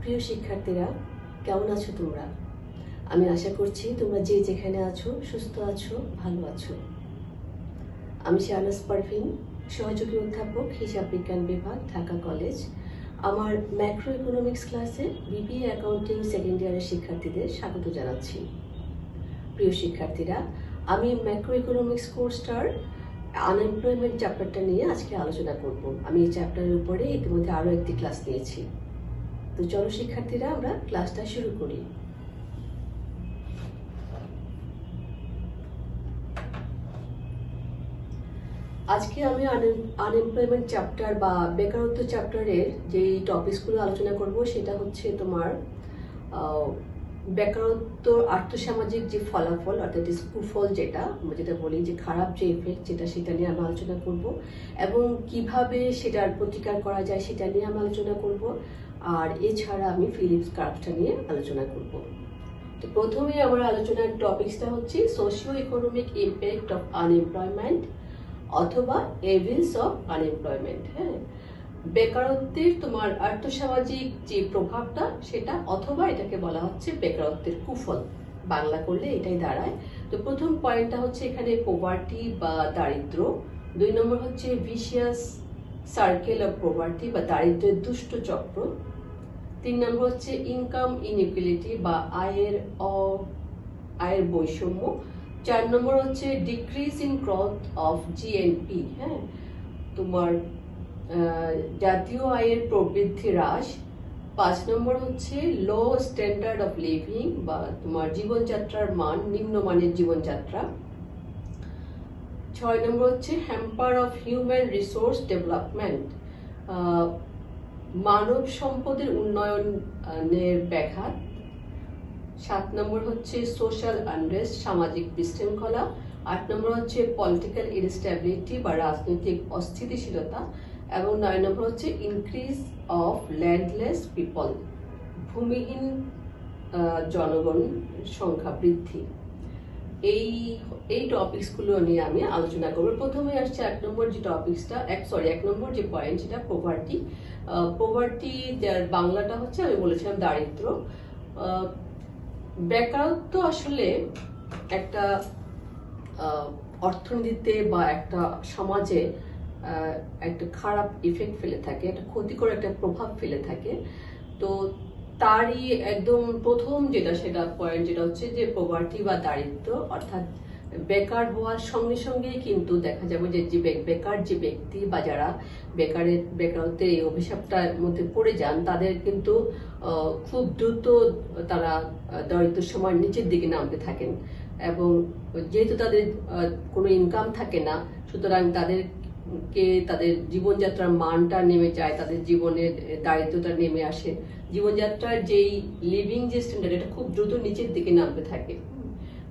প্রিয় শিক্ষার্থীরা, কেমন আছো তোমরা? আমি আশা করছি তোমরা যে যেখানে আছো সুস্থ আছো, ভালো আছো। আমি শাহনাজ পারভিন, সহযোগী অধ্যাপক, হিসাব বিজ্ঞান বিভাগ, ঢাকা কলেজ। আমার ম্যাক্রো ইকোনমিক্স ক্লাসে বিবিএ অ্যাকাউন্টিং সেকেন্ড ইয়ারের শিক্ষার্থীদের স্বাগত জানাচ্ছি। প্রিয় শিক্ষার্থীরা, আমি ম্যাক্রো ইকোনমিক্স কোর্সটার আনএমপ্লয়মেন্ট চ্যাপ্টারটা নিয়ে আজকে আলোচনা করব। আমি এই চ্যাপ্টারের উপরে ইতিমধ্যে আরও একটি ক্লাস নিয়েছি। তো চলো শিক্ষার্থীরা, আমরা ক্লাসটা শুরু করি। আজকে আমি আনএমপ্লয়মেন্ট চ্যাপ্টার বা বেকারত্ব চ্যাপ্টারের যে টপিকসগুলো আলোচনা করব সেটা হচ্ছে তোমার বেকারত্ব আর্থসামাজিক যে ফলাফল, অর্থাৎ কুফল, যেটা বলি যে খারাপ যে এফেক্ট, সেটা নিয়ে আমরা আলোচনা করব এবং কিভাবে সেটার প্রতিকার করা যায় সেটা নিয়ে আমরা আলোচনা করব। আর এছাড়া আমি ফিলিপস কার্ভটা নিয়ে আলোচনা করব। তো প্রথমে আমার আলোচনার টপিকসটা হচ্ছে socio economic impact of unemployment অথবা এভিলস অফ আনএমপ্লয়মেন্ট। হ্যাঁ, বেকারত্বের তোমার আর্থসামাজিক যে প্রভাবটা সেটা, অথবা এটাকে বলা হচ্ছে বেকারত্বের কুফল, বাংলা করলে এটাই দাঁড়ায়। তো প্রথম পয়েন্টটা হচ্ছে এখানে পোভার্টি বা দারিদ্র, 2 নম্বর হচ্ছে ভিশিয়াস সার্কেল অফ পোভার্টি বা দারিদ্র্যের দুষ্ট চক্র, 3 নম্বর হচ্ছে ইনকাম ইনইকুয়ালিটি বা আয়ের বৈষম্য, 4 নম্বর হচ্ছে decrease in growth of GNP. হ্যাঁ, তোমার জাতীয় আয়ের প্রবৃদ্ধি হ্রাস, 5 নম্বর হচ্ছে লো স্ট্যান্ডার্ড অফ লিভিং বা তোমার জীবনযাত্রার মান, নিম্নমানের জীবনযাত্রা, 6 নম্বর হচ্ছে hamper of human resource development, মানব সম্পদের উন্নয়নের ব্যাঘাত, 7 নম্বর হচ্ছে সোশ্যাল আনরেস্ট, সামাজিক বিশৃঙ্খলা, 8 নম্বর হচ্ছে পলিটিক্যাল ইনস্টেবিলিটি বা রাজনৈতিক অস্থিতিশীলতা, এবং 9 নম্বর হচ্ছে ইনক্রিজ অফ ল্যান্ডলেস পিপল, ভূমিহীন জনগণ সংখ্যা বৃদ্ধি। এই টপিকসগুলো নিয়ে আমি আলোচনা করব। প্রথমে আসছে 1 নম্বর যে টপিকসটা, 1 নম্বর যে পয়েন্ট, সেটা পোভার্টি। পোভার্টি যার বাংলাটা হচ্ছে, আমি বলেছিলাম, দারিদ্র। বেকারত্ব আসলে একটা অর্থনীতিতে বা একটা সমাজে একটা খারাপ ইফেক্ট ফেলে থাকে, একটা ক্ষতিকর একটা প্রভাব ফেলে থাকে। তো তারই একদম প্রথম সেটা পয়েন্ট যেটা হচ্ছে যে পোভার্টি বা দারিদ্র, অর্থাৎ বেকার হওয়ার সঙ্গে সঙ্গেই কিন্তু দেখা যাবে যে বেকার যে ব্যক্তি বা যারা বেকারত্বের এই অভিশাপটার মধ্যে পড়ে যান, তাদের কিন্তু খুব দ্রুত তারা দারিদ্র্যের সময় নিচের দিকে নামতে থাকেন। এবং যেহেতু তাদের কোনো ইনকাম থাকে না, সুতরাং তাদের জীবনযাত্রার মানটা নেমে যায়, তাদের জীবনের দারিদ্রতা নেমে আসে, জীবনযাত্রার যেই লিভিং যে স্ট্যান্ডার্ড, এটা খুব দ্রুত নিচের দিকে নামতে থাকে।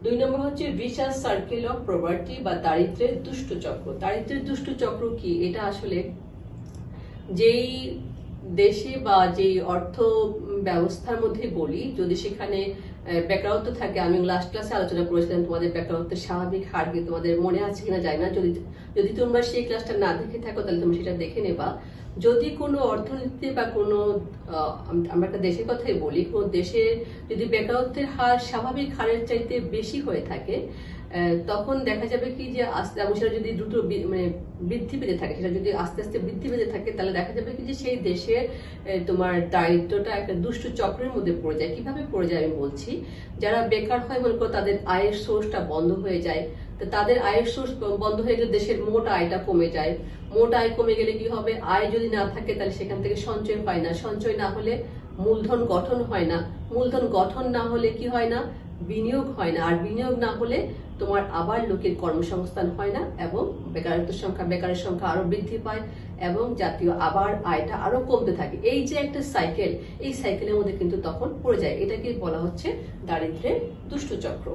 2 নম্বর হচ্ছে ভিশাস সার্কেল অফ পভার্টি বা দারিদ্র্যের দুষ্ট চক্র। দারিদ্র্যের দুষ্ট চক্র কি? এটা আসলে যেই দেশে বা যেই অর্থ ব্যবস্থার মধ্যে বলি, যদি সেখানে বেকারত্ব থাকে, আমি লাস্ট ক্লাসে আলোচনা করেছিলাম তোমাদের বেকারত্বের স্বাভাবিক হার কি তোমাদের মনে আছে কিনা জানি না, যদি তোমরা সেই ক্লাসটা না দেখে থাকো তাহলে তোমরা সেটা দেখে নেবা। যদি কোনো অর্থনীতিতে বা কোনো আমরা একটা দেশের কথাই বলি, কোনো দেশের যদি বেকারত্বের হার স্বাভাবিক হারের চাইতে বেশি হয়ে থাকে, তখন দেখা যাবে কি যে সেটা যদি দ্রুত বৃদ্ধি পেতে থাকে, সেটা যদি আস্তে আস্তে বৃদ্ধি পেতে থাকে, তাহলে দেখা যাবে কি যে সেই দেশের তোমার দারিদ্রটা একটা দুষ্ট চক্রের মধ্যে পড়ে যায়। কিভাবে পড়ে যায় আমি বলছি। যারা বেকার হয়, মনে করো তাদের আয়ের সোর্সটা বন্ধ হয়ে যায়। তো তাদের আয়ের সোর্স বন্ধ হয়ে গেলে দেশের মোট আয়টা কমে যায়। মোট আয় কমে গেলে কি হবে? আয় যদি না থাকে তাহলে সেখান থেকে সঞ্চয় হয় না, সঞ্চয় না হলে মূলধন গঠন হয় না, মূলধন গঠন না হলে কি হয় না? বিনিয়োগ হয় না, আর বিনিয়োগ না হলে তোমার আবার লোকের কর্মসংস্থান হয় না এবং বেকারের সংখ্যা আরো বৃদ্ধি পায় এবং জাতীয় আবার আয়টা আরো কমতে থাকে। এই যে একটা সাইকেল, এই সাইকেলের মধ্যে কিন্তু তখন পড়ে যায়। এটাকে বলা হচ্ছে দারিদ্র্যের দুষ্ট চক্র।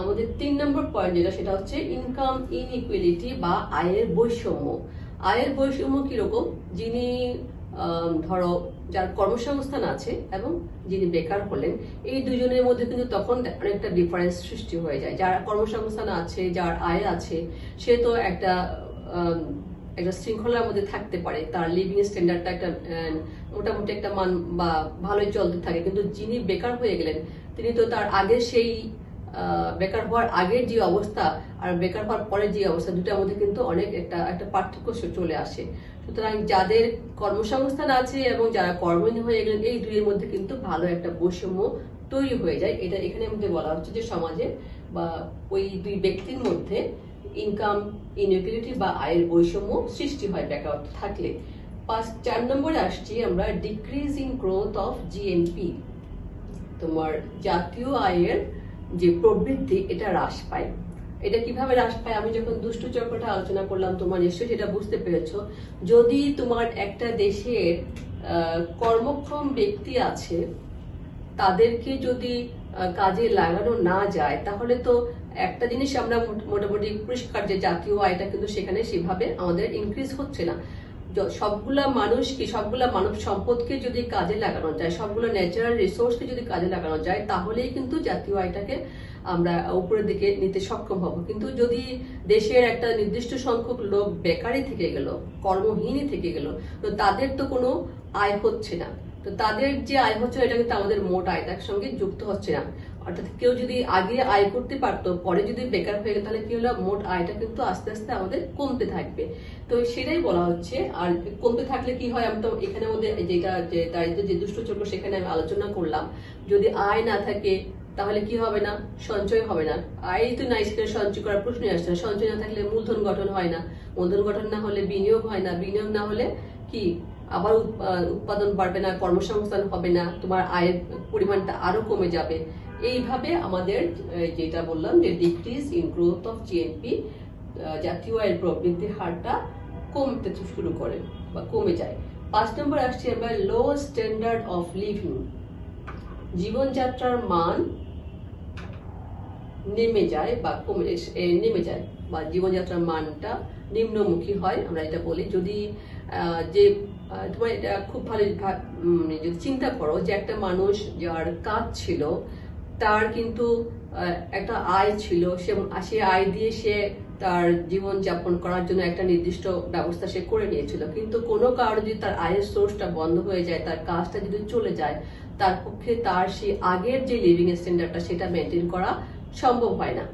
আমাদের 3 নম্বর পয়েন্ট সেটা হচ্ছে ইনকাম ইনইকুয়ালিটি বা আয়ের বৈষম্য। আয়ের বৈষম্য কিরকম? যিনি ধরো যার কর্মসংস্থান আছে এবং যিনি বেকার হলেন, এই দুজনের মধ্যে কিন্তু তখন অনেকটা ডিফারেন্স সৃষ্টি হয়ে যায়। যার কর্মসংস্থান আছে, যার আয় আছে, সে তো একটা শৃঙ্খলার মধ্যে থাকতে পারে, তার লিভিং স্ট্যান্ডার্ডটা একটা মোটামুটি একটা মান বা ভালোই চলতে থাকে। কিন্তু যিনি বেকার হয়ে গেলেন তিনি তো তার আগে সেই বেকার হওয়ার আগের যে অবস্থা আর বেকার হওয়ার পরের যে অবস্থা, দুটার মধ্যে কিন্তু অনেক একটা পার্থক্য চলে আসে। সুতরাং যাদের কর্মসংস্থান আছে এবং যারা কর্মহীন হয়ে গেলেন, এই দুইয়ের মধ্যে কিন্তু ভালো একটা বৈষম্য তৈরি হয়ে যায়। এটা এখানে মধ্যে বলা হচ্ছে যে সমাজে বা ওই দুই ব্যক্তির মধ্যে ইনকাম ইনইকুয়ালিটি বা আয়ের বৈষম্য সৃষ্টি হয় বেকারত্ব থাকলে। 4 নম্বরে আসছি আমরা, decrease in growth of GNP. তোমার জাতীয় আয়ের যে প্রবৃদ্ধি এটা হ্রাস পায়। এটা কিভাবে হ্রাস পায়? আমি যখন দুষ্টু চক্রটা আলোচনা করলাম তোমরা নিশ্চয়ই সেটা বুঝতে পেরেছো। যদি তোমার একটা দেশের কর্মক্ষম ব্যক্তি আছে, তাদেরকে যদি কাজে লাগানো না যায়, তাহলে তো একটা জিনিস আমরা মোটামুটি পরিষ্কার যে জাতীয় আয়টা কিন্তু সেখানে সেভাবে আমাদের ইনক্রিজ হচ্ছে না। সবগুলা মানুষকে, সবগুলা মানব সম্পদকে যদি কাজে লাগানো যায়, সবগুলো ন্যাচারাল রিসোর্সকে যদি কাজে লাগানো যায়, তাহলেই কিন্তু জাতীয় আয়টাকে আমরা উপরের দিকে নিতে সক্ষম হব। কিন্তু যদি দেশের একটা নির্দিষ্ট সংখ্যক লোক বেকারই থেকে গেল, কর্মহীনই থেকে গেল, তো তাদের তো কোনো আয় হচ্ছে না। তো তাদের যে আয় হচ্ছে এটা কিন্তু আমাদের মোট আয়টার সঙ্গে যুক্ত হচ্ছে না। অর্থাৎ কেউ যদি আগে আয় করতে পারতো, পরে যদি বেকার হয়ে গেল, তাহলে কি হলো, মোট আয়টা কিন্তু আস্তে আস্তে আমাদের কমতে থাকবে। তো সেটাই বলা হচ্ছে। আর কমতে থাকলে কি হয়, আমি তো এখানে মধ্যে যেটা যে দারিদ্র যে দুষ্ট চক্র সেখানে আমি আলোচনা করলাম, যদি আয় না থাকে তাহলে কি হবে না, সঞ্চয় হবে না। আয় তো নাই, সেখানে সঞ্চয় করার প্রশ্নই আসছে না। সঞ্চয় না থাকলে মূলধন গঠন হয় না, মূলধন গঠন না হলে বিনিয়োগ হয় না, বিনিয়োগ না হলে কি আবার উৎপাদন বাড়বে না, কর্মসংস্থান হবে না, তোমার আয়ের পরিমাণটা আরো কমে যাবে। এইভাবে আমাদের যেটা বললাম যে decrease in growth of GNP, জাতীয় আয়ের প্রবৃদ্ধির হারটা কমতে শুরু করে বা কমে যায়। 5 নম্বর আসছে আমরা, লো স্ট্যান্ডার্ড অফ লিভিং। জীবনযাত্রার মান নেমে যায় বা নেমে যায় বা জীবনযাত্রার মানটা নিম্নমুখী হয়, আমরা এটা বলি। যদি যে তোমার এটা খুব ভালো যদি চিন্তা করো যে একটা মানুষ যার কাজ ছিল, তার কিন্তু একটা আয় ছিল, সে আয় দিয়ে সে তার জীবন যাপন করার জন্য একটা নির্দিষ্ট ব্যবস্থা সে করে নিয়েছিল। কিন্তু কোনো কারণে যদি তার আয়ের সোর্সটা বন্ধ হয়ে যায়, তার কাজটা যদি চলে যায়, তার পক্ষে তার সেই আগের যে লিভিং স্ট্যান্ডার্ডটা সেটা মেনটেন করা সম্ভব হয় না।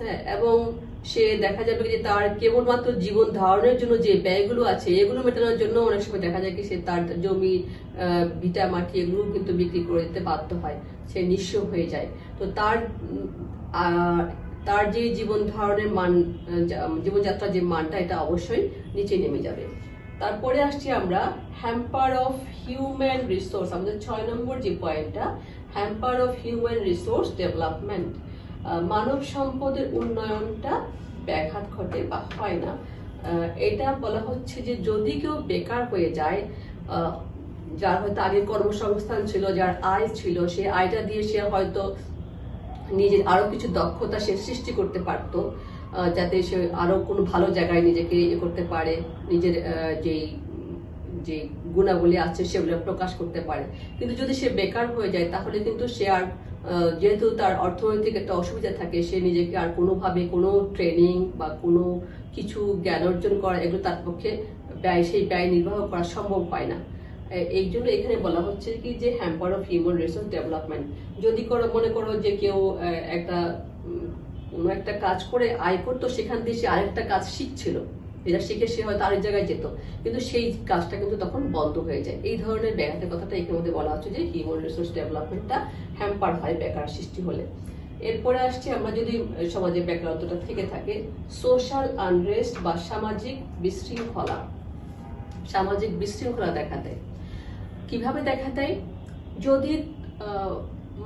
হ্যাঁ, এবং সে দেখা যাবে যে তার কেবলমাত্র জীবন ধারণের জন্য যে ব্যয়গুলো আছে এগুলো মেটানোর জন্য অনেক সময় দেখা যায় কি সে তার জমি, ভিটা মাটি এগুলো কিন্তু বিক্রি করে দিতে বাধ্য হয়, সে নিঃস্ব হয়ে যায়। তো তার যে জীবন ধারণের মান, জীবনযাত্রার যে মানটা, এটা অবশ্যই নিচে নেমে যাবে। তারপরে আসছি আমরা হ্যাম্পার অফ হিউম্যান রিসোর্স, আমাদের 6 নম্বর যে পয়েন্টটা, hamper of human resource development. মানব সম্পদের উন্নয়নটা ব্যাঘাত ঘটে বা হয় না। এটা বলা হচ্ছে যে যদি কেউ বেকার হয়ে যায়, যার হয়তো আগে কর্মসংস্থান ছিল, যার আয় ছিল, সে আয়টা দিয়ে সে হয়তো নিজের আরো কিছু দক্ষতা সে সৃষ্টি করতে পারতো, যাতে সে আরো কোনো ভালো জায়গায় নিজেকে করতে পারে, নিজের যে গুণাবলী আছে সেগুলো প্রকাশ করতে পারে। কিন্তু যদি সে বেকার হয়ে যায়, তাহলে কিন্তু সে আর, যেহেতু তার অর্থনৈতিক একটা অসুবিধা থাকে, সে নিজেকে আর কোনোভাবে কোনো ট্রেনিং বা কোনো কিছু জ্ঞান অর্জন করা, এগুলো তার পক্ষে সেই ব্যয় নির্বাহ করা সম্ভব হয় না। এই জন্য এখানে বলা হচ্ছে কি যে hamper of human resource development. যদি মনে করো যে কেউ কোনো একটা কাজ করে আয় করতো, সেখান দিয়ে সে আরেকটা কাজ শিখছিল, যেটা শিখে সে হয়তো আরেক জায়গায় যেত, কিন্তু সেই কাজটা কিন্তু তখন বন্ধ হয়ে যায়। এই ধরনের ব্যাঘাতের কথাটা এখানে মধ্যে বলা হচ্ছে যে হিউম্যান রিসোর্স ডেভেলপমেন্টটা হ্যাম্পার হয় বেকার সৃষ্টি হলে। এরপরে আসছে আমরা যদি সমাজে বেকারত্বটা থেকে থাকে, সোশ্যাল আনরেস্ট বা সামাজিক বিশৃঙ্খলা। সামাজিক বিশৃঙ্খলা দেখা দেয়। কিভাবে দেখা দেয়? যদি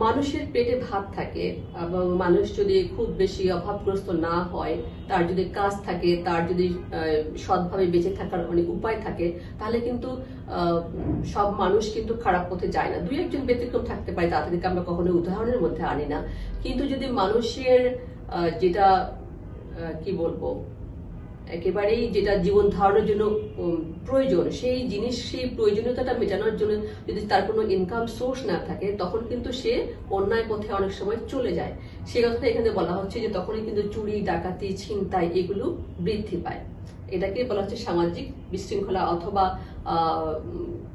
মানুষের পেটে ভাত থাকে এবং মানুষ যদি খুব বেশি অভাবগ্রস্ত না হয়, তার যদি কাজ থাকে, তার যদি সৎভাবে বেঁচে থাকার অনেক উপায় থাকে, তাহলে কিন্তু সব মানুষ কিন্তু খারাপ পথে যায় না। 2-1 জন ব্যতিক্রম থাকতে পারে, তাদেরকে আমরা কখনো উদাহরণের মধ্যে আনি না। কিন্তু যদি মানুষের যেটা কি বলবো, একেবারেই যেটা জীবন ধারণের জন্য প্রয়োজন, সেই প্রয়োজনীয়তাটা মেটানোর জন্য যদি তার কোনো ইনকাম সোর্স না থাকে, তখন কিন্তু সে অন্যায় পথে অনেক সময় চলে যায়। সেই কথাটা এখানে বলা হচ্ছে যে তখনই কিন্তু চুরি, ডাকাতি, ছিনতাই এগুলো বৃদ্ধি পায়। এটাকে বলা হচ্ছে সামাজিক বিশৃঙ্খলা অথবা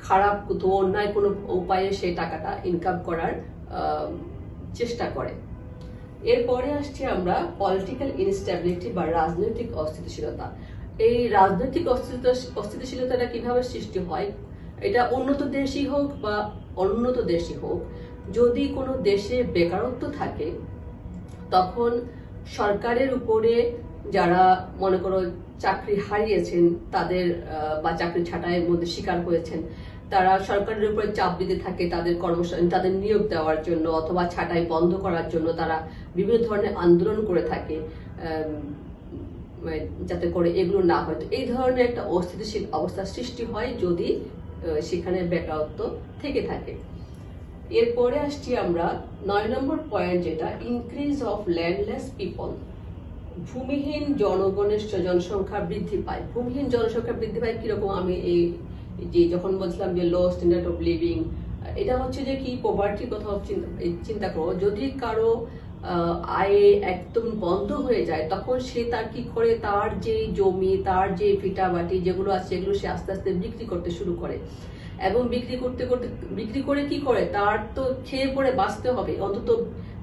খারাপ অন্যায় কোনো উপায়ে সেই টাকাটা ইনকাম করার চেষ্টা করে। এরপরে আসছি আমরা পলিটিক্যাল ইনস্টেবিলিটি বা রাজনৈতিক অস্থিতিশীলতা। এই রাজনৈতিক অস্থিতিশীলতাটা কিভাবে সৃষ্টি হয়? এটা উন্নত দেশই হোক বা অনুন্নত দেশই হোক, যদি কোনো দেশে বেকারত্ব থাকে তখন সরকারের উপরে যারা মনে করো চাকরি হারিয়েছেন তাদের বা চাকরি ছাঁটাইয়ের মধ্যে শিকার হয়েছেন, তারা সরকারের উপরে চাপ দিতে থাকে তাদের কর্মসংস্থান, তাদের নিয়োগ দেওয়ার জন্য অথবা ছাঁটাই বন্ধ করার জন্য তারা বিভিন্ন ধরনের আন্দোলন করে থাকে যাতে করে এগুলো না হয়। তো এই ধরনের একটা অস্থিতিশীল অবস্থার সৃষ্টি হয় যদি সেখানে বেকারত্ব থেকে থাকে। এরপরে আসছি আমরা 9 নম্বর পয়েন্ট, যেটা ইনক্রিজ অফ ল্যান্ডলেস পিপল। ভূমিহীন জনগণের জনসংখ্যা বৃদ্ধি পায়। ভূমিহীন জনসংখ্যা বৃদ্ধি পায় কিরকম? আমি এই যে যখন বলছিলাম যে লো স্ট্যান্ডার্ড অফ লিভিং, এটা হচ্ছে যে কি পভার্টির কথা চিন্তা করো। যদি কারো আয় একদম বন্ধ হয়ে যায় তখন সে তার কি করে, তার যে জমি, তার যে ভিটাবাটি যেগুলো আছে এগুলো সে আস্তে আস্তে বিক্রি করতে শুরু করে এবং বিক্রি করে কি করে, তার তো খেয়ে পড়ে বাঁচতে হবে, অন্তত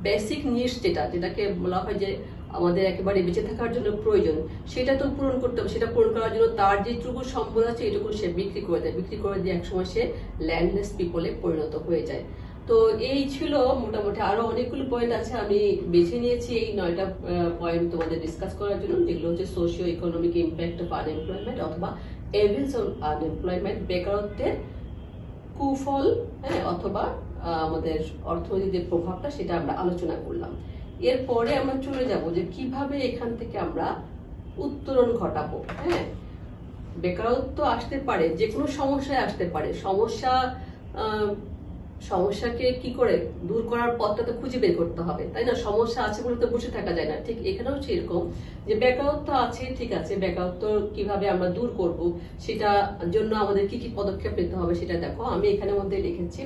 বেসিক নিডস যেটাকে বলা হয় যে আমাদের একেবারে বেঁচে থাকার জন্য প্রয়োজন, সেটা তো পূরণ করতে হবে। সেটা পূরণ করার জন্য তার যেটুকু সম্পদ আছে এটুকু সে বিক্রি করে দিয়ে একসময় সে ল্যান্ডলেস পিপলে পরিণত হয়ে যায়। তো এই ছিল মোটামুটি, আরো অনেকগুলো পয়েন্ট আছে, আমি বেছে নিয়েছি এই 9টা পয়েন্ট তোমাদের ডিসকাস করার জন্য, যেগুলো হচ্ছে socio economic impact of unemployment অথবা এভিলস অফ আনএমপ্লয়মেন্ট, বেকারত্বের কুফল, হ্যাঁ, অথবা আমাদের অর্থনৈতিক যে প্রভাবটা সেটা আমরা আলোচনা করলাম। এরপরে আমরা চলে যাব যে কিভাবে এখান থেকে আমরা উত্তরণ ঘটাবো। হ্যাঁ, বেকারত্ব আসতে পারে, যে কোনো সমস্যায় আসতে পারে। সমস্যাকে কি করে দূর করার পথটা তো খুঁজে বের করতে হবে, তাই না? সমস্যা আছে বলে তো বসে থাকা যায় না। ঠিক এখানেও সেরকম যে বেকারত্ব আছে, ঠিক আছে, বেকারত্ব কিভাবে আমরা দূর করব সেটা জন্য আমাদের কি কি পদক্ষেপ নিতে হবে সেটা দেখো। আমি এখানে মধ্যে লিখেছি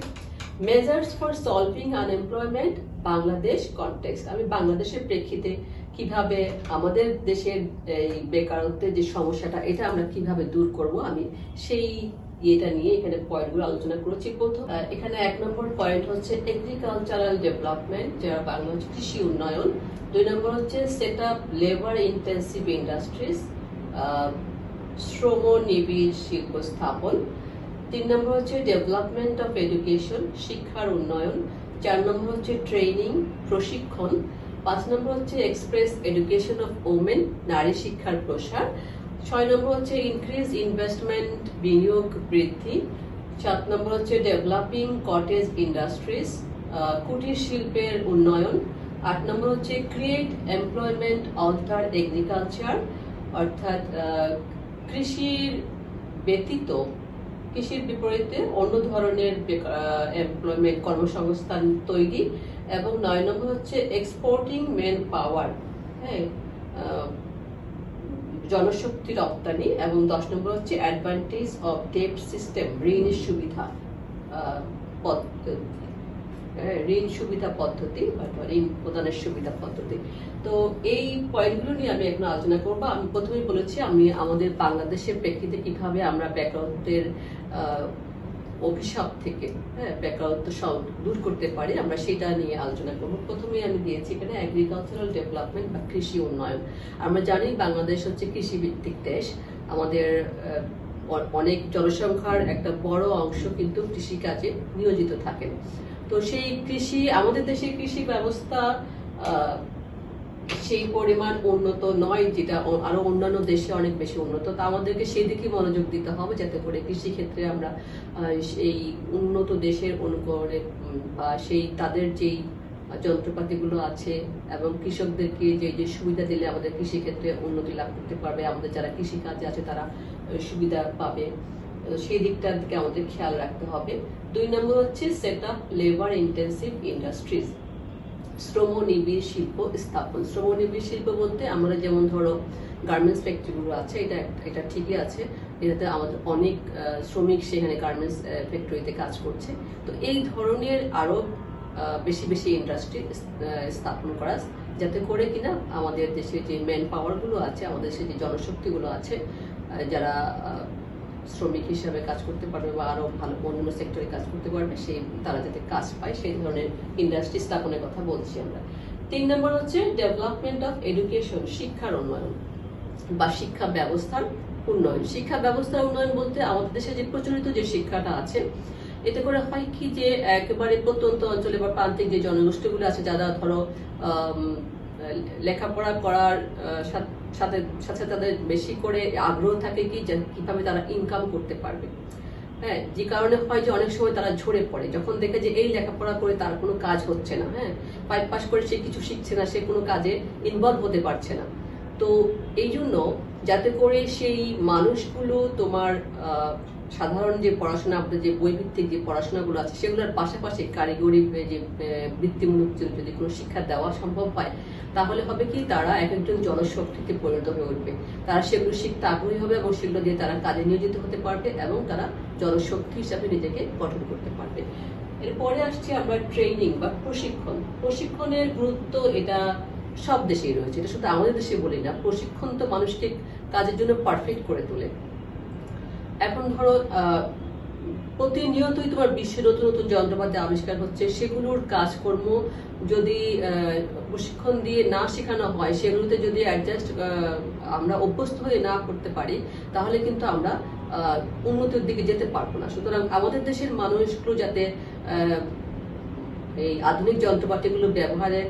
measures for solving unemployment Bangladesh context. আমি বাংলাদেশের প্রেক্ষিতে কিভাবে আমাদের দেশের এই বেকারত্বের যে সমস্যাটা এটা আমরা কিভাবে দূর করব, আমি সেই এটা নিয়ে এখানে পয়েন্টগুলো আলোচনা করেছি। প্রথম এখানে 1 নম্বর পয়েন্ট হচ্ছে এগ্রিকালচারাল ডেভেলপমেন্ট, যারা বাংলা হচ্ছে কৃষি উন্নয়ন। 2 নম্বর হচ্ছে set up labour intensive industries, শ্রম নিবিড় শিল্প স্থাপন। 3 নম্বর হচ্ছে ডেভেলপমেন্ট অফ এডুকেশন, শিক্ষার উন্নয়ন। 4 নম্বর হচ্ছে ট্রেনিং, প্রশিক্ষণ। 5 নম্বর হচ্ছে এক্সপ্রেস এডুকেশন অফ ওমেন, নারী শিক্ষার প্রসার। 6 নম্বর হচ্ছে ইনক্রিজ ইনভেস্টমেন্ট, বিনিয়োগ বৃদ্ধি। 7 নম্বর হচ্ছে ডেভেলপিং কটেজ ইন্ডাস্ট্রিজ, কুটির শিল্পের উন্নয়ন। 8 নম্বর হচ্ছে ক্রিয়েট এমপ্লয়মেন্ট আউটসাইড এগ্রিকালচার, অর্থাৎ কৃষির বিপরীতে অন্য ধরনের এমপ্লয়মেন্ট, কর্মসংস্থান তৈরি। এবং 9 নম্বর হচ্ছে এক্সপোর্টিং ম্যান পাওয়ার, হ্যাঁ, জনশক্তি রপ্তানি। এবং 10 নম্বর হচ্ছে অ্যাডভান্টেজ অফ ডেট সিস্টেম, ঋণ সুবিধা পদ্ধতি, ঋণ প্রদানের সুবিধা পদ্ধতি। তো এই পয়েন্টগুলো নিয়ে আমি এখন আলোচনা করবো। আমি প্রথমেই বলেছি আমি আমাদের বাংলাদেশের প্রেক্ষিতে কিভাবে আমরা বেকারত্বের অভিশাপ থেকে, হ্যাঁ, বেকারত্ব দূর করতে পারি, আমরা সেটা নিয়ে আলোচনা করবো। প্রথমে আমি দিয়েছি এখানে এগ্রিকালচারাল ডেভেলপমেন্ট বা কৃষি উন্নয়ন। আমরা জানি বাংলাদেশ হচ্ছে কৃষি ভিত্তিক দেশ। আমাদের অনেক জনসংখ্যার একটা বড় অংশ কিন্তু কৃষি কাজে নিয়োজিত থাকেন। তো সেই আমাদের দেশের কৃষি ব্যবস্থা সেই পরিমাণ উন্নত নয় যেটা আরো অন্যান্য দেশে অনেক বেশি উন্নত। তা আমাদেরকে সেই দিকে মনোযোগ দিতে হবে যাতে করে কৃষি ক্ষেত্রে আমরা সেই উন্নত দেশের অনুকরণে বা সেই তাদের যেই যন্ত্রপাতিগুলো আছে এবং কৃষকদেরকে যে সুবিধা দিলে আমাদের কৃষি ক্ষেত্রে উন্নতি লাভ করতে পারবে, আমাদের যারা কৃষি কাজে আছে তারা সুবিধা পাবে, সেই দিকটার দিকে আমাদের খেয়াল রাখতে হবে। 2 নম্বর হচ্ছে set up labour intensive industries, শ্রম নিবিড় শিল্প স্থাপন। শ্রম নিবিড় শিল্প বলতে আমরা যেমন ধরো গার্মেন্টস ফ্যাক্টরিগুলো আছে, এটা ঠিকই আছে, এটাতে আমাদের অনেক শ্রমিক সেখানে গার্মেন্টস ফ্যাক্টরিতে কাজ করছে। তো এই ধরনের আরো বেশি ইন্ডাস্ট্রি স্থাপন করা, যাতে করে কিনা আমাদের দেশে যে ম্যান পাওয়ারগুলো আছে, আমাদের দেশে যে জনশক্তিগুলো আছে, যারা শ্রমিক হিসাবে কাজ করতে পারবে বা আরো ভালো অন্য সেক্টরে কাজ করতে পারবে, সেই তারা যাতে কাজ পায় সেই ধরনের ইন্ডাস্ট্রি স্থাপনের কথা বলছি আমরা। 3 নম্বর হচ্ছে ডেভেলপমেন্ট অফ এডুকেশন, শিক্ষার উন্নয়ন বা শিক্ষা ব্যবস্থার উন্নয়ন। শিক্ষা ব্যবস্থার উন্নয়ন বলতে আমাদের দেশে যে প্রচলিত যে শিক্ষাটা আছে, এতে করে হয় কি যে একেবারে প্রত্যন্ত অঞ্চলে বা প্রান্তিক যে জনগোষ্ঠীগুলো আছে, যারা ধরো লেখাপড়া করার সাথে সাথে তাদের বেশি করে আগ্রহ থাকে কি কিভাবে তারা ইনকাম করতে পারবে, হ্যাঁ, যে কারণে হয় যে অনেক সময় তারা ঝরে পড়ে যখন দেখে যে এই লেখাপড়া করে তার কোনো কাজ হচ্ছে না, হ্যাঁ, 5 পাস করে সে কিছু শিখছে না, সে কোনো কাজে ইনভলভ হতে পারছে না। তো এই জন্য যাতে করে সেই মানুষগুলো তোমার সাধারণ যে পড়াশোনা, আমাদের যে বইভিত্তিক যে পড়াশোনাগুলো আছে সেগুলোর পাশাপাশি কারিগরি যে বৃত্তিমূলক যদি কোনো শিক্ষা দেওয়া সম্ভব হয়, তাহলে হবে কি তারা এক একজন জনশক্তিতে পরিণত হয়ে উঠবে। তারা সেগুলো শিখতে আগ্রহী হবে এবং সেগুলো দিয়ে তারা কাজে নিয়োজিত হতে পারবে এবং তারা জনশক্তি হিসাবে নিজেকে গঠন করতে পারবে। এরপরে আসছে আমরা ট্রেনিং বা প্রশিক্ষণ। প্রশিক্ষণের গুরুত্ব এটা সব দেশেই রয়েছে, এটা শুধু আমাদের দেশে বলি না। প্রশিক্ষণ তো মানুষকে কাজের জন্য পারফেক্ট করে তোলে। এখন ধরো প্রতিনিয়তই তোমার বিশ্বে নতুন নতুন যন্ত্রপাতি আবিষ্কার হচ্ছে, সেগুলোর কাজকর্ম যদি প্রশিক্ষণ দিয়ে না শেখানো হয়, সেগুলোতে যদি অ্যাডজাস্ট আমরা অভ্যস্ত হয়ে না করতে পারি, তাহলে কিন্তু আমরা উন্নতির দিকে যেতে পারবো না। সুতরাং আমাদের দেশের মানুষগুলো যাতে এই আধুনিক যন্ত্রপাতিগুলো ব্যবহারে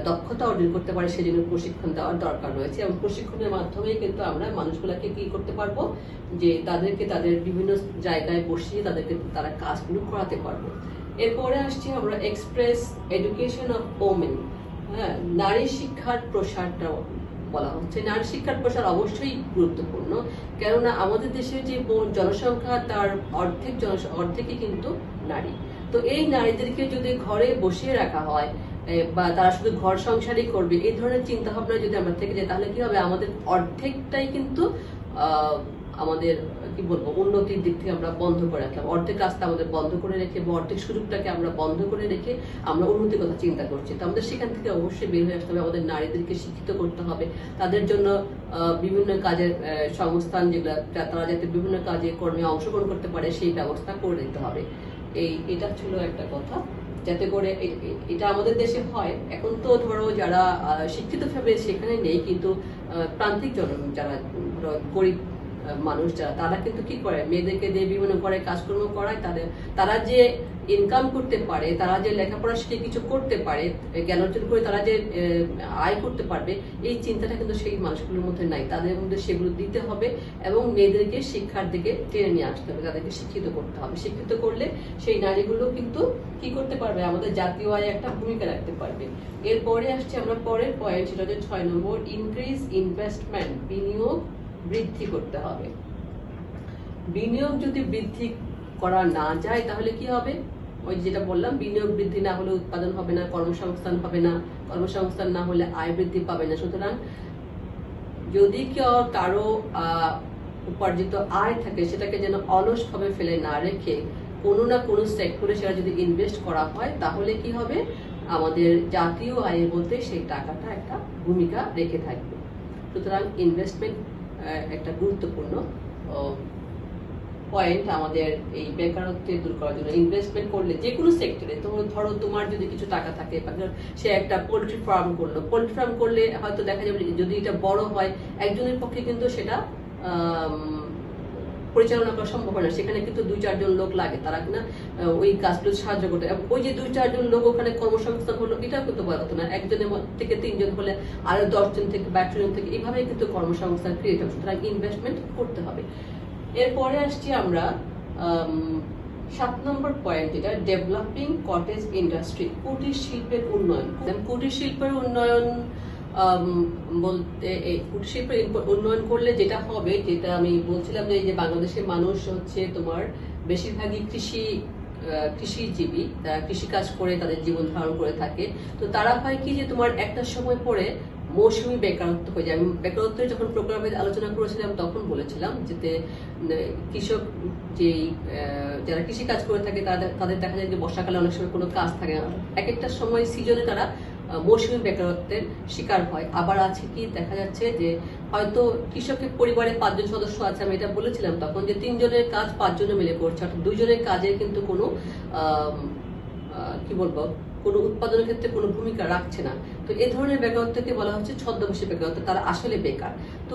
দক্ষতা অর্জন করতে পারে, সেজন্য প্রশিক্ষণ দেওয়ার দরকার রয়েছে। এবং প্রশিক্ষণের মাধ্যমে কিন্তু আমরা মানুষগুলোকে কি করতে পারবো, যে তাদেরকে তাদের বিভিন্ন জায়গায় বসিয়ে তারা কাজগুলো করাতে পারবো। এরপরে আসছি আমরা এক্সপ্রেস এডুকেশন অফ ওমেন, হ্যাঁ, নারী শিক্ষার প্রসারটা বলা হচ্ছে। নারী শিক্ষার প্রসার অবশ্যই গুরুত্বপূর্ণ, কেননা আমাদের দেশের যে জনসংখ্যা তার অর্ধেকই কিন্তু নারী। তো এই নারীদেরকে যদি ঘরে বসিয়ে রাখা হয় বা তারা শুধু ঘর সংসারই করবে, এই ধরনের চিন্তা ভাবনা যদি আমরা থেকে যাই, তাহলে কি হবে, আমাদের অর্ধেকটাই কিন্তু আমাদের কি বলবো উন্নতির দিক থেকে আমরা বন্ধ করে রাখলাম। অর্ধেক রাস্তা আমাদের বন্ধ করে রেখে বা অর্ধেক সুযোগটাকে আমরা বন্ধ করে রেখে আমরা উন্নতির কথা চিন্তা করছি। তো আমাদের সেখান থেকে অবশ্যই বের হয়ে আসতে হবে। আমাদের নারীদেরকে শিক্ষিত করতে হবে, তাদের জন্য বিভিন্ন কাজের সংস্থান যেগুলো, তারা যাতে বিভিন্ন কাজে কর্মে অংশগ্রহণ করতে পারে সেই ব্যবস্থা করে দিতে হবে। এটা ছিল একটা কথা, যাতে করে এটা আমাদের দেশে হয়। এখন তো ধরো যারা শিক্ষিত ভাবে সেখানে নেই, কিন্তু প্রান্তিক যারা গরিব মানুষ যারা, তারা কিন্তু কি করে, মেয়েদেরকে দিয়ে বিভিন্ন ঘরে কাজকর্ম করায়, তারা যে ইনকাম করতে পারে, তারা যে লেখাপড়া শিখে কিছু করতে পারে, জ্ঞান অর্জন করে তারা যে আয় করতে পারবে, এই চিন্তাটা কিন্তু সেই মানুষগুলোর মধ্যে নাই। তাদের মধ্যে সেগুলো দিতে হবে এবং মেয়েদেরকে শিক্ষার দিকে টেনে নিয়ে আসতে হবে, তাদেরকে শিক্ষিত করতে হবে। শিক্ষিত করলে সেই নারীগুলো কিন্তু কি করতে পারবে, আমাদের জাতীয় আয়ে একটা ভূমিকা রাখতে পারবে। এরপরে আসছে আমরা পরের পয়েন্ট, সেটা হচ্ছে 6 নম্বর, ইনক্রিজ ইনভেস্টমেন্ট, বিনিয়োগ বৃদ্ধি করতে হবে। বিনিয়োগ যদি বৃদ্ধি করা না যায় তাহলে কি হবে, ওই যেটা বললাম, বিনিয়োগ বৃদ্ধি না হলে উৎপাদন হবে না, কর্মসংস্থান হবে না, কর্মসংস্থান না হলে আয় বৃদ্ধি পাবে না। সুতরাং যদি কারো উপার্জিত আয় থাকে, সেটাকে যেন অলস ভাবে ফেলে না রেখে কোনো না কোনো সেক্টরে সেটা যদি ইনভেস্ট করা হয়, তাহলে কি হবে, আমাদের জাতীয় আয়ের মধ্যে সেই টাকাটা একটা ভূমিকা রেখে থাকবে। সুতরাং ইনভেস্টমেন্ট একটা গুরুত্বপূর্ণ পয়েন্ট আমাদের এই বেকারত্ব দূর করার জন্য। ইনভেস্টমেন্ট করলে যে কোনো সেক্টরে, ধরো তোমার যদি কিছু টাকা থাকে, সে একটা পোল্ট্রি ফার্ম করলো, পোল্ট্রি ফার্ম করলে হয়তো দেখা যাবে যদি এটা বড় হয়, একজনের পক্ষে কিন্তু সেটা পরিচালনা করা সম্ভব হয় না। সেখানে কিন্তু 2-4 জন লোক লাগে, তারা কিনা ওই কাজগুলো সাহায্য করতে। ওই যে 2-4 জন লোক ওখানে কর্মসংস্থান হলো, এটাও কিন্তু বড় কথা না। একজনের থেকে 3 জন হলে আরো 10 জন থেকে 12 জন থেকে, এইভাবে কিন্তু কর্মসংস্থান ক্রিয়েট হবে। সুতরাং ইনভেস্টমেন্ট করতে হবে। এরপরে আসছি আমরা 7 নম্বর পয়েন্ট, যেটা ডেভেলপিং কটেজ ইন্ডাস্ট্রি, কুটির শিল্পের উন্নয়ন। কুটির শিল্পের উন্নয়ন বলতে, এই কুটির শিল্পের উন্নয়ন করলে যেটা হবে, যেটা আমি বলছিলাম যে বাংলাদেশের মানুষ হচ্ছে তোমার বেশিরভাগই কৃষিজীবী, তারা কৃষিকাজ করে তাদের জীবন ধারণ করে থাকে। তো তারা হয় কি যে তোমার একটা সময় পরে মৌসুমী বেকারত্ব হয়ে যায়। আমি বেকারত্বের যখন প্রোগ্রামে আলোচনা করেছিলাম তখন বলেছিলাম যে কৃষক যারা কৃষি কাজ করে থাকে তাদের দেখা যায় যে বর্ষাকালে অনেক সময় কোনো কাজ থাকে না, এক একটা সময় সিজনে তারা মৌসুমী বেকারত্বের শিকার হয়। আবার আছে কি দেখা যাচ্ছে যে হয়তো কৃষকের পরিবারে 5 জন সদস্য আছে, আমি এটা বলেছিলাম তখন যে 3 জনের কাজ 5 জনে মিলে করছে, অর্থাৎ 2 জনের কাজে কিন্তু কোনো কি বলবো কোনো উৎপাদনের ক্ষেত্রে কোনো ভূমিকা রাখছে না। তো এই ধরনের বেকারত্বকে বলা হচ্ছে ছদ্মবেশী বেকারত্ব, তারা আসলে বেকার। তো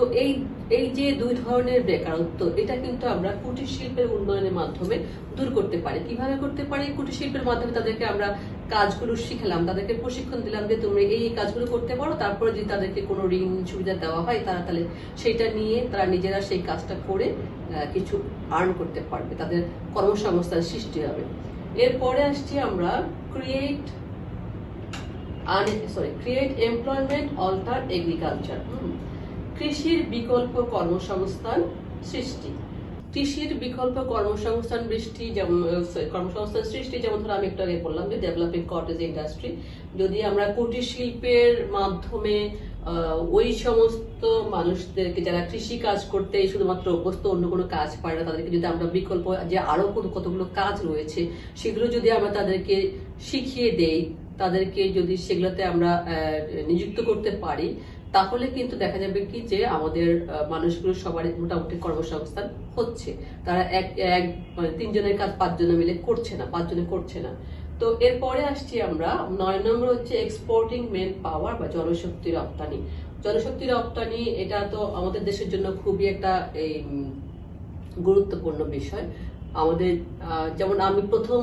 এই যে 2 ধরনের বেকারত্ব, এটা কিন্তু আমরা কুটির শিল্পের উন্নয়নের মাধ্যমে দূর করতে পারি। কিভাবে করতে পারি? কুটির শিল্পের মাধ্যমে তাদেরকে আমরা কাজগুলো শিখালাম, তাদেরকে প্রশিক্ষণ দিলাম যে তোমরা এই কাজগুলো করতে পারো, তারপরে যদি তাদেরকে কোনো ঋণ সুবিধা দেওয়া হয় তারা তাহলে সেটা নিয়ে তারা নিজেরা সেই কাজটা করে কিছু আর্ন করতে পারবে, তাদের কর্মসংস্থান সৃষ্টি হবে। এরপরে আসছি আমরা ক্রিয়েট এমপ্লয়মেন্ট অল্টার এগ্রিকালচার, কৃষির বিকল্প কর্মসংস্থান সৃষ্টি। কৃষির বিকল্প কর্মসংস্থান সৃষ্টি যেমন ধরো আমি একটু আগে বললাম যে ডেভেলপিং কটেজ ইন্ডাস্ট্রি, যদি আমরা কুটির শিল্পের মাধ্যমে ওই সমস্ত মানুষদেরকে যারা কৃষি কাজ করতে শুধুমাত্র অভ্যস্ত, অন্য কোনো কাজ পায় না, তাদেরকে যদি আমরা বিকল্প যে আরো কতগুলো কাজ রয়েছে সেগুলো যদি আমরা তাদেরকে শিখিয়ে দেই, তাদেরকে যদি সেগুলোতে আমরা নিযুক্ত করতে পারি, তাহলে কিন্তু দেখা যাবে কি যে আমাদের মানুষগুলো সবারই মোটামুটি কর্মসংস্থান হচ্ছে। তারা মানে 3 জনের কাজ 5 জনে মিলে করছে না, 5 জনে করছে না। তো এরপরে আসছি আমরা 9 নম্বর হচ্ছে এক্সপোর্টিং মেন পাওয়ার বা জনশক্তি রপ্তানি। জনশক্তি রপ্তানি এটা তো আমাদের দেশের জন্য খুবই একটা গুরুত্বপূর্ণ বিষয়। আমাদের যেমন আমি প্রথম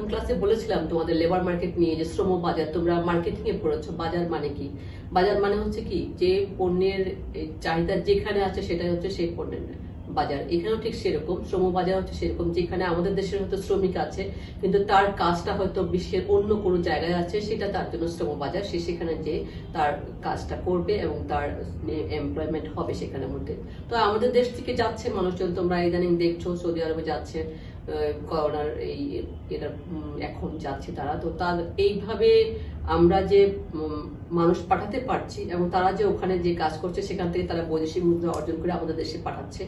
ক্লাসে বলেছিলাম তোমাদের লেবার মার্কেট নিয়ে, যে শ্রম বাজার, তোমরা মার্কেটিং এ পড়েছো। বাজার মানে কি? বাজার মানে হচ্ছে কি যে পণ্যের চাহিদা যেখানে আছে সেটাই হচ্ছে সেই পণ্যের বাজার। এখানেও ঠিক সেরকম শ্রম বাজার হচ্ছে সেরকম, যেখানে আমাদের দেশের হয়তো শ্রমিক আছে কিন্তু তার কাজটা হয়তো বিশ্বের অন্য কোনো জায়গায় আছে, সেটা তার জন্য শ্রম বাজার। সে সেখানে যে তার কাজটা করবে এবং তার এমপ্লয়মেন্ট হবে সেখানের মধ্যে। তো আমাদের দেশ থেকে যাচ্ছে মানুষজন, তোমরা ইদানিং দেখছো সৌদি আরবে যাচ্ছে, করোনার এটা এখন যাচ্ছে তারা। তো তার এইভাবে আমরা যে মানুষ পাঠাতে পারছি এবং তারা যে ওখানে যে কাজ করছে সেখান থেকে তারা বৈদেশিক মুদ্রা অর্জন করে আমাদের দেশে পাঠাচ্ছে,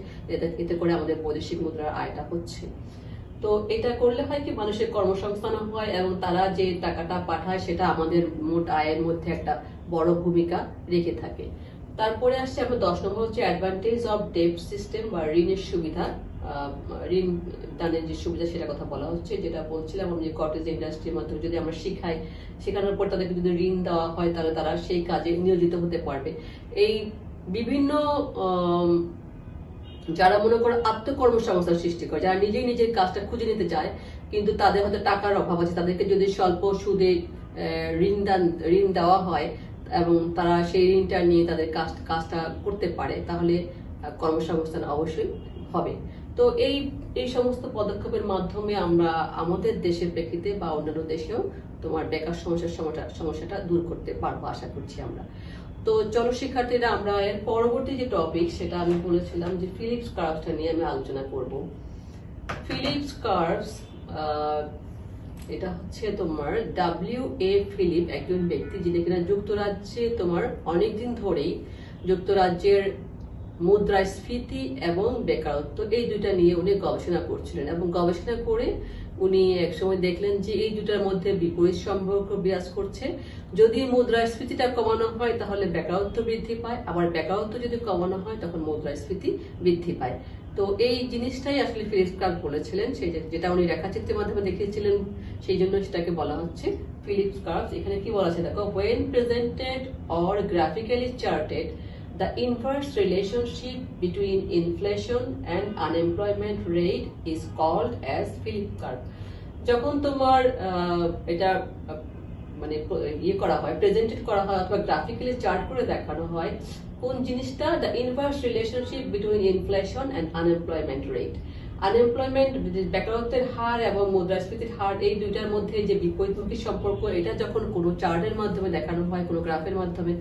এতে করে আমাদের বৈদেশিক মুদ্রার আয়টা হচ্ছে। তো এটা করলে হয় কি মানুষের কর্মসংস্থান হয় এবং তারা যে টাকাটা পাঠায় সেটা আমাদের মোট আয়ের মধ্যে একটা বড় ভূমিকা রেখে থাকে। তারপরে আসছে আমরা 10 নম্বর হচ্ছে অ্যাডভান্টেজ অফ ডেট সিস্টেম বা ঋণের সুবিধা, ঋণ দানের যে সুবিধা সেটা কথা বলা হচ্ছে। যেটা বলছিলাম আমি যে কটেজ ইন্ডাস্ট্রির মাধ্যমে যদি আমরা শিখাই, শেখানোর পর তাদেরকে যদি ঋণ দেওয়া হয় তাহলে তারা সেই কাজে নিয়োজিত হতে পারবে। এই বিভিন্ন যারা মনে করো আত্মকর্মসংস্থান সৃষ্টি করে, যারা নিজেই নিজের কাজটা খুঁজে নিতে চায় কিন্তু তাদের হয়তো টাকার অভাব আছে, তাদেরকে যদি স্বল্প সুদে ঋণ দেওয়া হয় এবং তারা সেই ঋণটা নিয়ে তাদের কাজটা করতে পারে, তাহলে কর্মসংস্থান অবশ্যই হবে। তো এই সমস্ত পদক্ষেপের মাধ্যমে আমরা আমাদের দেশের প্রেক্ষিতে বা অন্যান্য দেশেও তোমার বেকার সমস্যাটা দূর করতে পারবো আশা করছি আমরা। তো চলো শিক্ষার্থীরা, আমরা এর পরবর্তী যে টপিক সেটা আমি বলেছিলাম যে ফিলিপস কার্ভসটা নিয়ে আমি আলোচনা করব। ফিলিপস কার্ভস এটা হচ্ছে তোমার W.A. ফিলিপ, একজন ব্যক্তি যিনি কিনা যুক্তরাজ্যে তোমার অনেকদিন ধরেই যুক্তরাজ্যের মুদ্রাস্ফীতি এবং বেকারত্ব এই দুইটা নিয়ে উনি গবেষণা করছিলেন এবং গবেষণা করে উনি একসময় দেখলেন যে এই দুটার মধ্যে বিপরীত সম্পর্ক বিরাজ করছে। যদি মুদ্রাস্ফীতিটা কমানো হয় তাহলে বেকারত্ব বৃদ্ধি পায়, আবার বেকারত্ব যদি কমানো হয় তখন মুদ্রাস্ফীতি বৃদ্ধি পায়। তো এই জিনিসটাই আসলে ফিলিপস কার্ভ বলেছিলেন, সেই যেটা উনি রেখাচিত্রের মাধ্যমে দেখিয়েছিলেন, সেই জন্য সেটাকে বলা হচ্ছে ফিলিপস কার্ভ। এখানে কি বলা আছে দেখো, when presented or graphically charted the inverse relationship between inflation and unemployment rate is called as Phillips curve. যখন তোমার এটা মানে করা হয়, প্রেজেন্টেড করা হয় অথবা গ্রাফিক্যালি চার্ট করে দেখানো হয় কোন জিনিসটা, the inverse relationship between inflation and unemployment rate. Unemployment বেকারত্বের হার এবং মুদ্রাস্ফীতির হার এই দুইটার মধ্যে যে বিপরীতমুখী সম্পর্ক, এটা যখন কোনো চার্টের মাধ্যমে দেখানো হয়, কোনো গ্রাফের মাধ্যমে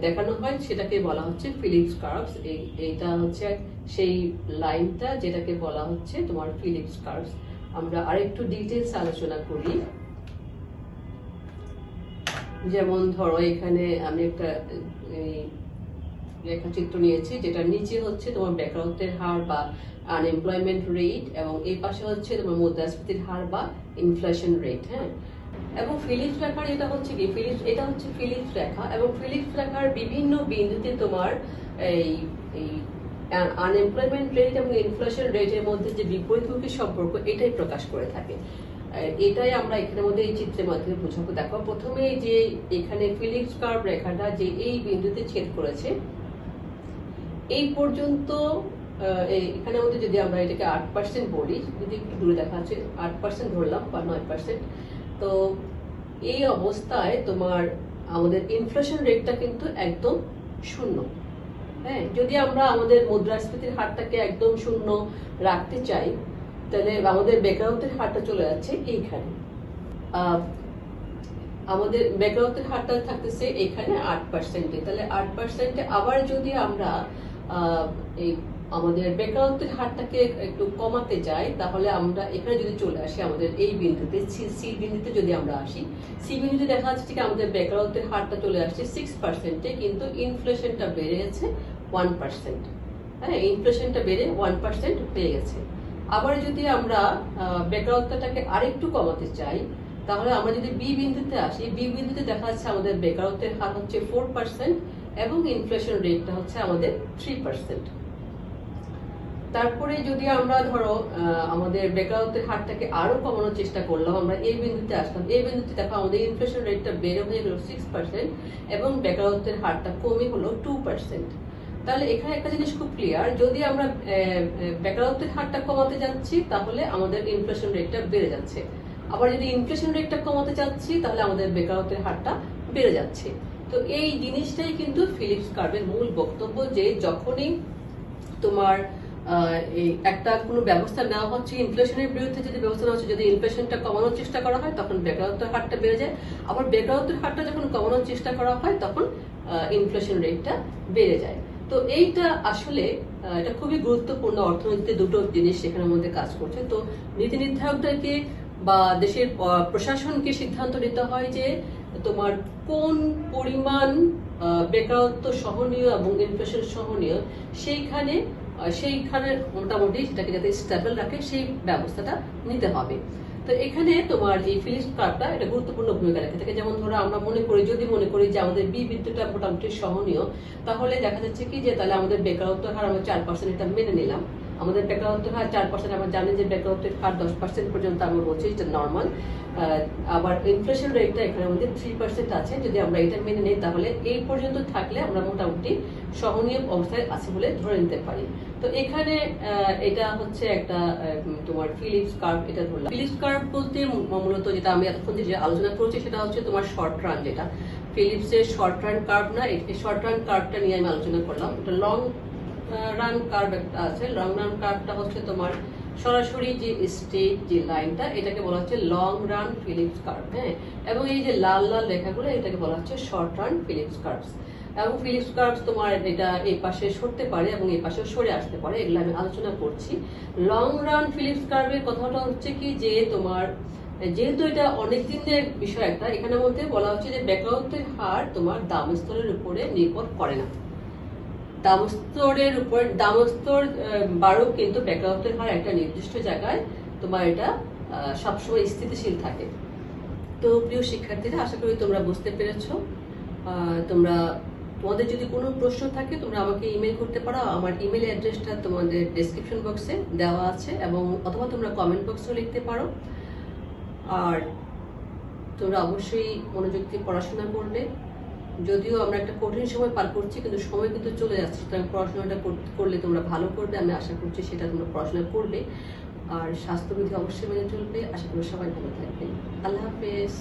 দেখানো হয়, সেটাকে বলা হচ্ছে ফিলিপস কার্ভস। এইটা হচ্ছে সেই লাইনটা যেটাকে বলা হচ্ছে তোমার ফিলিপস কার্ভস। আমরা আরেকটু ডিটেইলস আলোচনা করি। যেমন ধরো এখানে আমি একটা রেখাচিত্র নিয়েছি, যেটা নিচে হচ্ছে তোমার বেকারত্বের হার বা আনএমপ্লয়মেন্ট রেট এবং এই পাশে হচ্ছে তোমার মুদ্রাস্ফীতির হার বা ইনফ্লেশন রেট। হ্যাঁ, এবং ফিলিপস রেখার এটা হচ্ছে কি, এটা হচ্ছে ফিলিপস রেখা, এবং ফিলিপস রেখার বিভিন্ন বিন্দুতে তোমার এই এই আনএমপ্লয়মেন্ট রেট এবং ইনফ্লেশন রেটের মধ্যে যে বিপরীতমুখী সম্পর্ক, এটাই প্রকাশ করে থাকে। এটাই আমরা এখানের মধ্যে এই চিত্রের মাধ্যমে বোঝাবো। দেখো প্রথমে যে এখানে ফিলিপস কার্ভ রেখাটা যে এই বিন্দুতে ছেদ করেছে, এই পর্যন্ত এখানে মধ্যে যদি আমরা এটাকে 8% বলি, যদি একটু দূরে দেখা যাচ্ছে 8% ধরলাম বা 9%, তো এই অবস্থায় তোমার আমাদের ইনফ্লেশন রেটটা কিন্তু একদম শূন্য। হ্যাঁ, যদি আমরা আমাদের মুদ্রাস্ফীতির হারটাকে একদম শূন্য রাখতে চাই, তাহলে আমাদের বেকারত্বের হারটা চলে যাচ্ছে এইখানে। আমাদের বেকারত্বের হারটা থাকতেছে এখানে 8%, তাহলে 8%, আবার যদি আমরা এই আমাদের বেকারত্বের হারটাকে একটু কমাতে যাই, তাহলে আমরা এখানে যদি চলে আসি আমাদের এই বিন্দুতে সি বিন্দুতে যদি আমরা আসি, সি বিন্দুতে দেখা যাচ্ছে যে আমাদের বেকারত্বের হারটা চলে আসছে 6%, কিন্তু ইনফ্লেশনটা বেড়ে গেছে 1%। হ্যাঁ, ইনফ্লেশনটা বেড়ে 1% হয়ে গেছে। আবার যদি আমরা বেকারত্বটাকে আরেকটু কমাতে চাই, তাহলে আমরা যদি বি বিন্দুতে আসি, বি বিন্দুতে দেখা যাচ্ছে আমাদের বেকারত্বের হার হচ্ছে 4% এবং ইনফ্লেশন রেটটা হচ্ছে আমাদের 3%। তারপরে যদি আমরা ধরো আমাদের বেকারত্বের হারটাকে আরো কমানোর চেষ্টা করলাম, আমরা এই বিন্দুতে আসলাম, এই বিন্দুতে দেখো আমাদের ইনফ্লেশন রেটটা বেড়ে হয়ে গেল 6% এবং বেকারত্বের হারটা কমে হলো 2%। তাহলে এখানে একটা জিনিস খুব ক্লিয়ার, যদি আমরা বেকারত্বের হারটা কমাতে যাচ্ছি তাহলে আমাদের ইনফ্লেশন রেটটা বেড়ে যাচ্ছে, আবার যদি ইনফ্লেশন রেটটা কমাতে চাচ্ছি তাহলে আমাদের বেকারত্বের হারটা বেড়ে যাচ্ছে। তো এই জিনিসটাই কিন্তু ফিলিপস কার্ভের মূল বক্তব্য, যে যখনই তোমার একটা কোনো ব্যবস্থা নেওয়া হচ্ছে ইনফ্লেশনের বিরুদ্ধে, যদি ব্যবস্থা নেওয়া হচ্ছে, যদি ইনফ্লেশনটা কমানোর চেষ্টা করা হয় তখন বেকারত্বের হারটা বেড়ে যায়, আবার বেকারত্বের হারটা যখন কমানোর চেষ্টা করা হয় তখন ইনফ্লেশন রেটটা বেড়ে যায়। তো এইটা আসলে এটা খুবই গুরুত্বপূর্ণ, অর্থনীতিতে দুটো জিনিস সেখানের মধ্যে কাজ করছে। তো নীতি নির্ধারকদেরকে বা দেশের প্রশাসনকে সিদ্ধান্ত নিতে হয় যে তোমার কোন পরিমাণ বেকারত্ব সহনীয় এবং ইনফ্লেশন সহনীয়, সেইখানে মোটামুটি সেটাকে যাতে স্টেবল রাখে সেই ব্যবস্থাটা নিতে হবে। তো এখানে তোমার এই ফিলিপস কার্ভটা এটা গুরুত্বপূর্ণ ভূমিকা রেখে থাকে। যেমন ধরো আমরা যদি মনে করি যে আমাদের বি বিন্দুটা মোটামুটি সহনীয়, তাহলে দেখা যাচ্ছে কি যে তাহলে আমাদের বেকারত্ব হার আমরা 4%, এটা মেনে নিলাম। আমাদের বেকারত্ব হার 4%, আমরা জানি যে বেকারত্বের হার 10% পর্যন্ত আমরা বলছি এটা নর্মাল। আবার ইনফ্লেশন রেটটা এখানে আমাদের 3% আছে, যদি আমরা এটা মেনে নিই তাহলে এই পর্যন্ত থাকলে আমরা মোটামুটি সহনীয় অবস্থায় আছে বলে ধরে নিতে পারি। তো এখানে এটা হচ্ছে একটা তোমার ফিলিপস কার্ভ, এটা ধরলাম। ফিলিপস কার্ভ বলতে মূলত যেটা আমি এতক্ষণ যে আলোচনা করছি সেটা হচ্ছে তোমার শর্ট রান, যেটা ফিলিপসের শর্ট রান কার্ভ না, এই শর্ট রান কার্ভটা নিয়ে আমি আলোচনা করলাম। এটা লং রান কার্ভ একটা আছে। লং রান কার্ভটা হচ্ছে তোমার সরাসরি যে স্ট্রেট যে লাইনটা, এটাকে বলা হচ্ছে লং রান ফিলিপস কার্ভ। হ্যাঁ, এবং এই যে লাল লাল রেখাগুলো এটাকে বলা হচ্ছে শর্ট রান ফিলিপস কার্ভস। এবং ফিলিপস কার্ভস তোমার এটা এই পাশে সরতে পারে এবং এই পাশে সরে আসতে পারে, এগুলো আমি আলোচনা করছি। লং রান ফিলিপস কার্ভের কথাটা হচ্ছে কি যে তোমার যেহেতু এটা অনেক দিনের বিষয়, একটা এখানের মধ্যে বলা হচ্ছে যে বেকারত্বের হার তোমার দাম স্তরের উপরে নির্ভর করে না। দাম স্তর বাড়ুক, কিন্তু বেকারত্বের হার একটা নির্দিষ্ট জায়গায় তোমার এটা সবসময় স্থিতিশীল থাকে। তো প্রিয় শিক্ষার্থীরা, আশা করি তোমরা বুঝতে পেরেছো। তোমাদের যদি কোনো প্রশ্ন থাকে তোমরা আমাকে ইমেল করতে পারো। আমার ইমেল অ্যাড্রেসটা তোমাদের ডেসক্রিপশন বক্সে দেওয়া আছে, এবং অথবা তোমরা কমেন্ট বক্সেও লিখতে পারো। আর তোমরা অবশ্যই মনোযোগ দিয়ে পড়াশোনা করবে। যদিও আমরা একটা কঠিন সময় পার করছি, কিন্তু সময় কিন্তু চলে যাচ্ছে, সুতরাং পড়াশোনাটা করলে তোমরা ভালো করবে, আমি আশা করছি সেটা তোমরা পড়াশোনা করবে। আর স্বাস্থ্যবিধি অবশ্যই মেনে চলবে। আশা করি সবাই ভালো থাকবে। আল্লাহ হাফেজ।